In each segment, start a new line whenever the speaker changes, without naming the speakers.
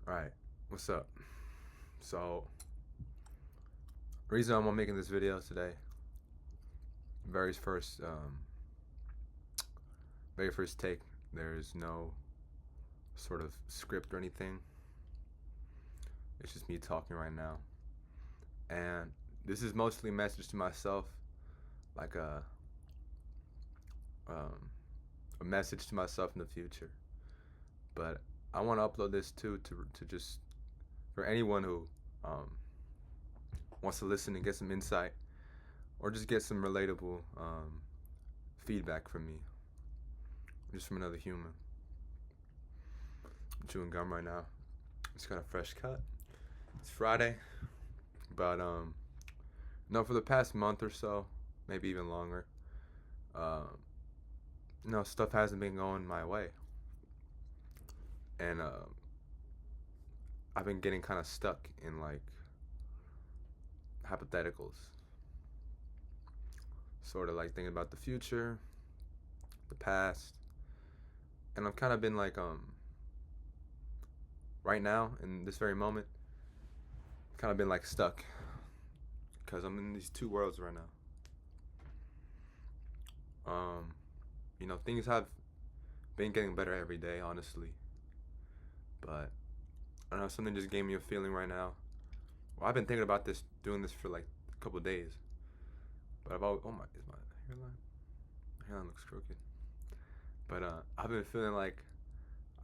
Alright, what's up? So, reason I'm making this video today, very first, very first take. There's no sort of script or anything. It's just me talking right now, and this is mostly a message to myself, like a message to myself in the future. But I want to upload this too to just for anyone who um, wants to listen and get some insight, or just get some relatable feedback from me, just from another human. I'm chewing gum right now. It's got a fresh cut. It's Friday, but no, for the past month or so, maybe even longer, stuff hasn't been going my way, and I've been getting kind of stuck in like hypotheticals, sort of like thinking about the future, the past, and I've kind of been like right now in this very moment, kind of been like stuck because I'm in these two worlds right now. Things have been getting better every day, honestly, but I don't know, something just gave me a feeling right now. Well, I've been thinking about doing this for like a couple of days, but is my hairline? My hairline looks crooked. But I've been feeling like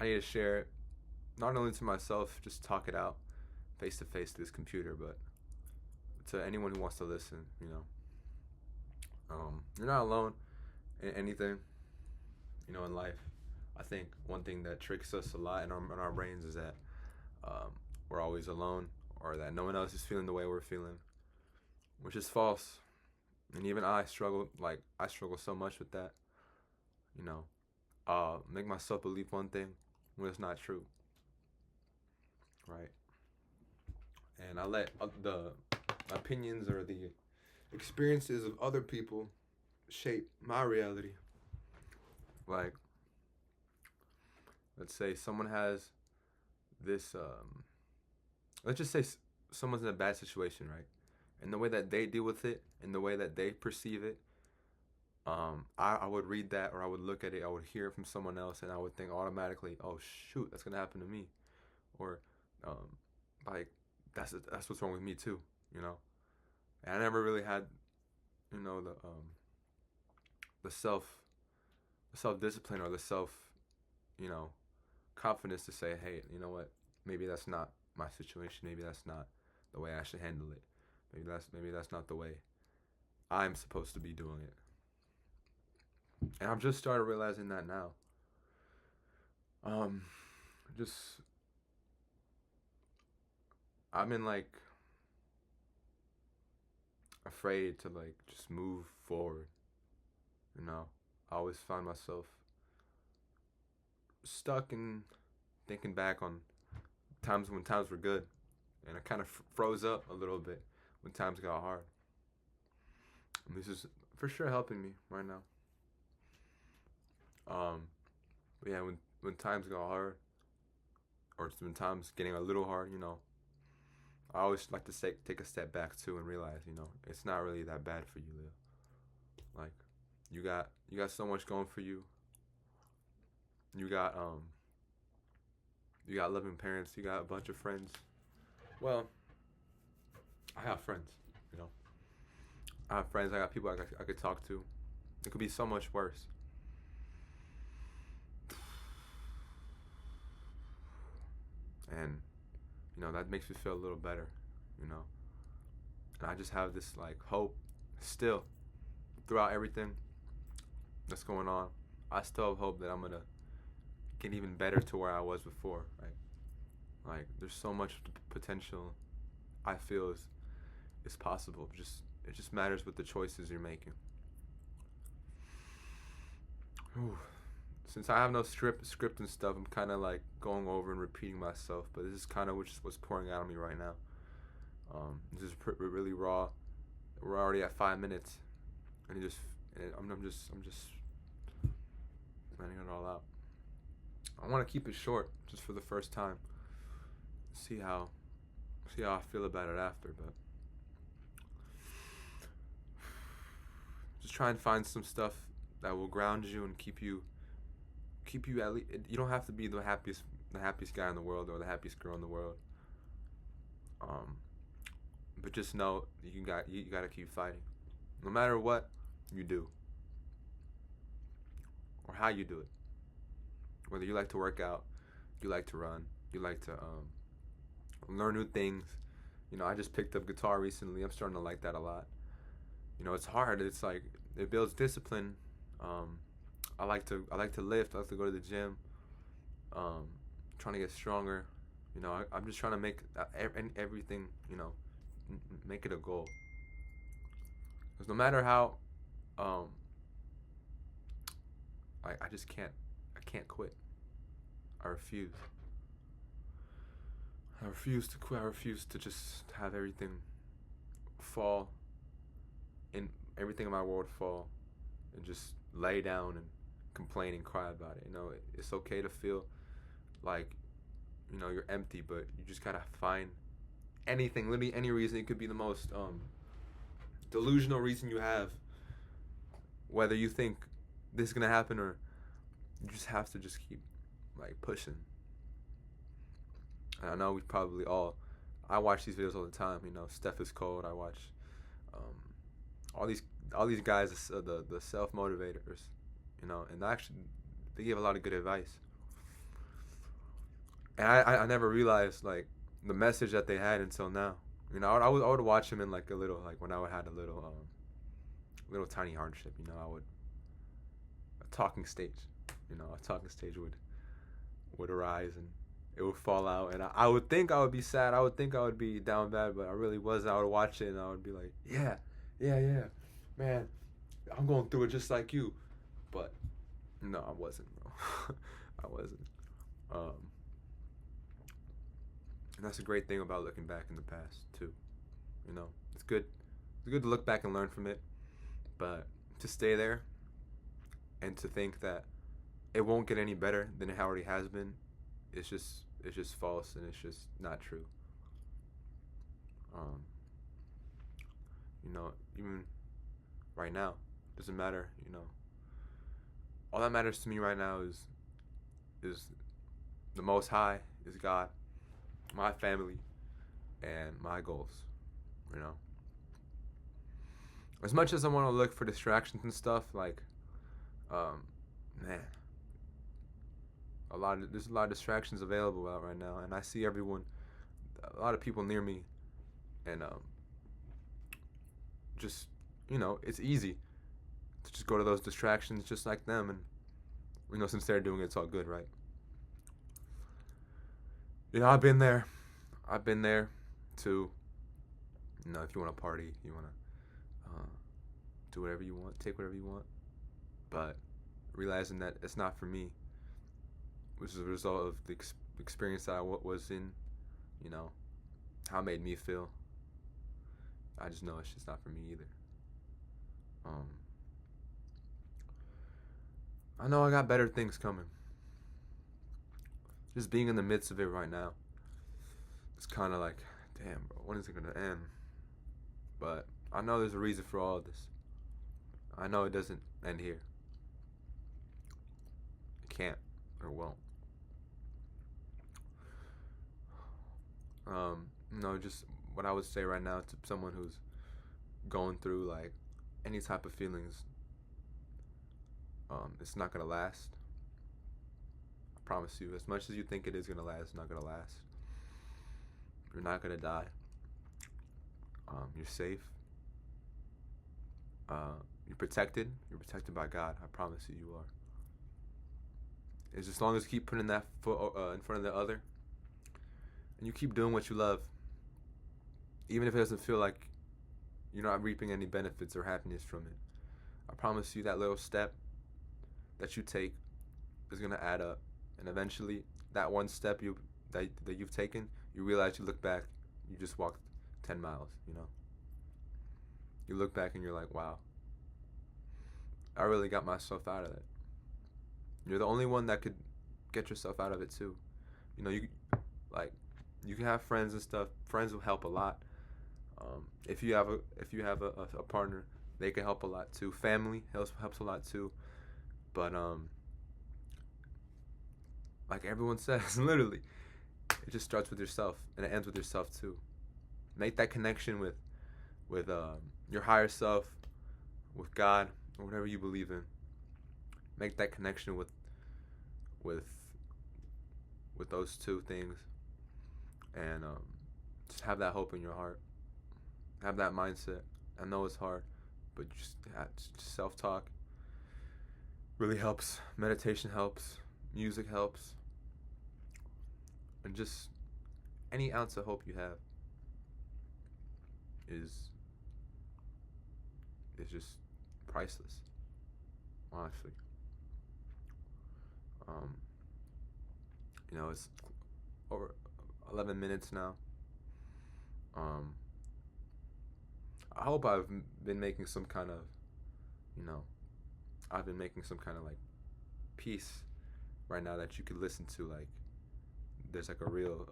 I need to share it, not only to myself, just talk it out face to face to this computer, but to anyone who wants to listen. You're not alone in anything, in life. I think one thing that tricks us a lot in our brains is that we're always alone, or that no one else is feeling the way we're feeling, which is false. And even I struggle so much with that. Make myself believe one thing when it's not true, right? And I let the opinions or the experiences of other people shape my reality. Like, let's say someone has this, let's just say someone's in a bad situation, right? And the way that they deal with it and the way that they perceive it, I would read that, or I would look at it, I would hear it from someone else, and I would think automatically, oh shoot, that's gonna happen to me, or like that's what's wrong with me too, And I never really had, the self discipline or the self, you know, confidence to say, hey, you know what, maybe that's not my situation, maybe that's not the way I should handle it, maybe that's not the way I'm supposed to be doing it. And I've just started realizing that now. Um, just I've been like afraid to like just move forward. I always find myself stuck and thinking back on times when times were good, and I kind of froze up a little bit when times got hard. And this is for sure helping me right now. But yeah, when times go hard, or when times getting a little hard, I always like to take a step back too and realize, it's not really that bad for you, Leo. Like, you got so much going for you. You got loving parents. You got a bunch of friends. Well, I have friends. I have friends. I got people I could talk to. It could be so much worse. And that makes me feel a little better. And I just have this like hope still throughout everything that's going on. I still have hope that I'm gonna get even better to where I was before, right? Like, there's so much potential I feel is possible. It just matters with the choices you're making. Whew. Since I have no script and stuff, I'm kind of like going over and repeating myself. But this is kind of what's pouring out of me right now. This is really raw. We're already at 5 minutes, and I'm just letting it all out. I want to keep it short, just for the first time. see how I feel about it after. But just try and find some stuff that will ground you and keep you at least. You don't have to be the happiest guy in the world or the happiest girl in the world. Um, but just know you gotta keep fighting, no matter what you do or how you do it. Whether you like to work out, you like to run, you like to learn new things. I just picked up guitar recently. I'm starting to like that a lot. It's hard. It's like it builds discipline. Um, I like to lift. I like to go to the gym. Um, Trying to get stronger. I'm just trying to make everything. Make it a goal. Because no matter how, um, I just can't. I can't quit. I refuse. I refuse to quit. I refuse to just have everything fall in everything in my world fall and just lay down and complain and cry about it. It's okay to feel like you're empty, but you just gotta find anything, literally any reason. It could be the most delusional reason you have, whether you think this is gonna happen or you just have to just keep like pushing. And I know we probably all. I watch these videos all the time. Steph is cold. I watch um, all these guys, the self motivators. And actually they give a lot of good advice. And I never realized like the message that they had until now. I would watch them in like a little like when I had a little tiny hardship. I would a talking stage. A talking stage would arise and it would fall out, and I would think I would be sad. I would think I would be down bad, but I really wasn't. I would watch it and I would be like, yeah, man, I'm going through it just like you. But no, I wasn't, bro. I wasn't. And that's a great thing about looking back in the past too. It's good. It's good to look back and learn from it, but to stay there and to think that it won't get any better than it already has been, it's just false and it's just not true. Um, Even right now, doesn't matter. All that matters to me right now is the Most High, is God, my family, and my goals. As much as I want to look for distractions and stuff, like, man, there's a lot of distractions available out right now, and I see a lot of people near me, and just it's easy to just go to those distractions just like them, and since they're doing it, it's all good, right? I've been there too. If you want to party, you want to do whatever you want, take whatever you want, but realizing that it's not for me, which is a result of the experience that I was in, how it made me feel. I just know it's just not for me either. I know I got better things coming. Just being in the midst of it right now, it's kind of like, damn, bro, when is it gonna end? But I know there's a reason for all of this. I know it doesn't end here. It can't or won't. Just what I would say right now to someone who's going through like any type of feelings, it's not gonna last. I promise you. As much as you think it is gonna last, it's not gonna last. You're not gonna die. You're safe. You're protected. You're protected by God. I promise you, you are. It's as long as you keep putting that foot in front of the other, and you keep doing what you love, even if it doesn't feel like you're not reaping any benefits or happiness from it. I promise you that little step that you take is gonna add up, and eventually, that one step that you've taken, you realize, you look back, you just walked 10 miles. You look back and you're like, wow, I really got myself out of it. You're the only one that could get yourself out of it too. You like You can have friends and stuff. Friends will help a lot. If you have a partner, they can help a lot too. Family helps a lot too. But like everyone says, literally, it just starts with yourself and it ends with yourself too. Make that connection with your higher self, with God, or whatever you believe in. Make that connection with with those two things, and just have that hope in your heart. Have that mindset. I know it's hard, but just self-talk really helps. Meditation helps. Music helps, and just any ounce of hope you have is just priceless, honestly. Um, it's over 11 minutes now. Um, I hope I've been making some kind of, you know, I've been making some kind of like piece right now that you could listen to. Like, there's like a real,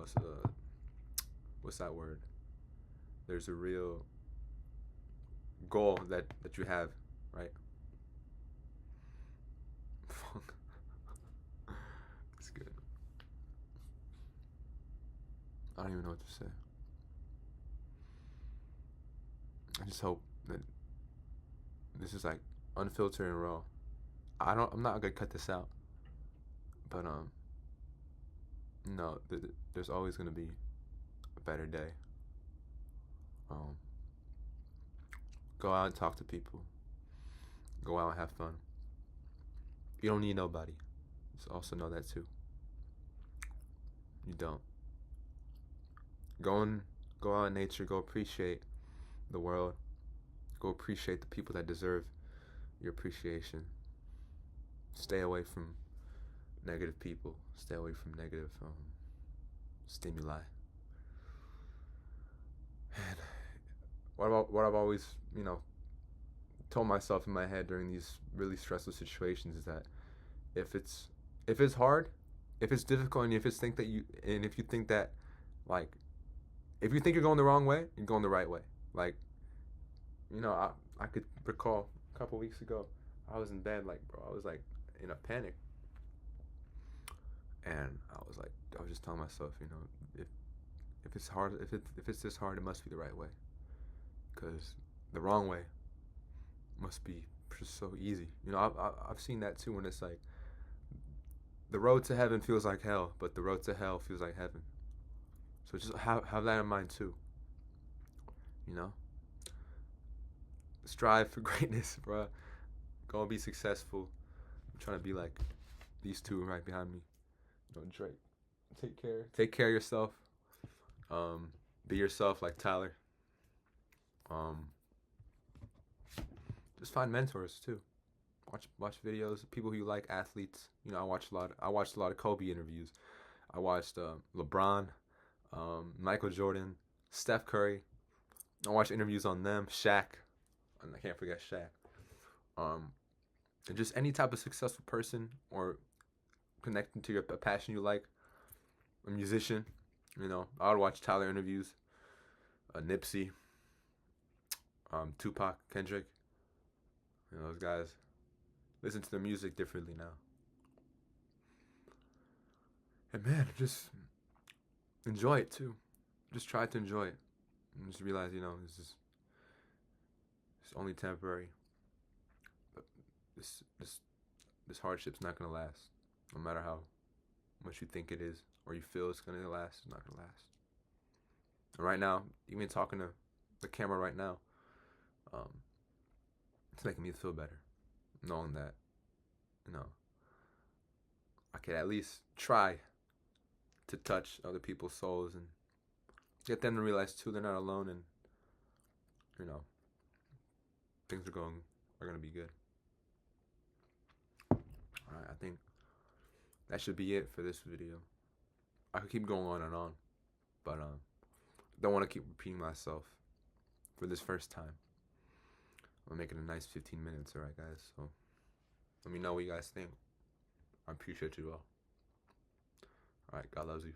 what's that word? There's a real goal that you have, right? Fuck. It's good. I don't even know what to say. I just hope that this is like unfiltered and raw. I'm not gonna cut this out, but no, there's always gonna be a better day. Um, go out and talk to people. Go out and have fun. You don't need nobody. Just also know that too. You don't. Go and go out in nature. Go appreciate the world. Go appreciate the people that deserve your appreciation. Stay away from negative people. Stay away from negative stimuli. And what I've always, told myself in my head during these really stressful situations is that if it's hard, if it's difficult, and if you think that, like, if you think you're going the wrong way, you're going the right way. Like, I could recall a couple weeks ago, I was in bed, like, bro, I was like in a panic, and I was just telling myself, if it's hard, if it's this hard, it must be the right way, because the wrong way must be just so easy. I've seen that too, when it's like the road to heaven feels like hell, but the road to hell feels like heaven. So just have that in mind too. Strive for greatness, bro. Go and be successful. I'm trying to be like these two right behind me. Drake. Take care of yourself. Be yourself, like Tyler. Um, just find mentors too. Watch videos of people who you like, athletes. I watched a lot of Kobe interviews. I watched LeBron, Michael Jordan, Steph Curry. I watched interviews on them, Shaq. And I can't forget Shaq. And just any type of successful person or connecting to a passion you like, a musician. I would watch Tyler interviews, Nipsey, Tupac, Kendrick. Those guys. Listen to their music differently now. And man, just enjoy it too. Just try to enjoy it. And just realize, it's only temporary. But this hardship's not gonna last. No matter how much you think it is or you feel it's gonna last, it's not gonna last. And right now, even talking to the camera right now, it's making me feel better, knowing that, I could at least try to touch other people's souls and get them to realize too they're not alone, and things are gonna be good. Alright, I think that should be it for this video. I could keep going on and on, but don't want to keep repeating myself for this first time. I'm making a nice 15 minutes, alright guys, so let me know what you guys think. I appreciate you all. Alright, God loves you.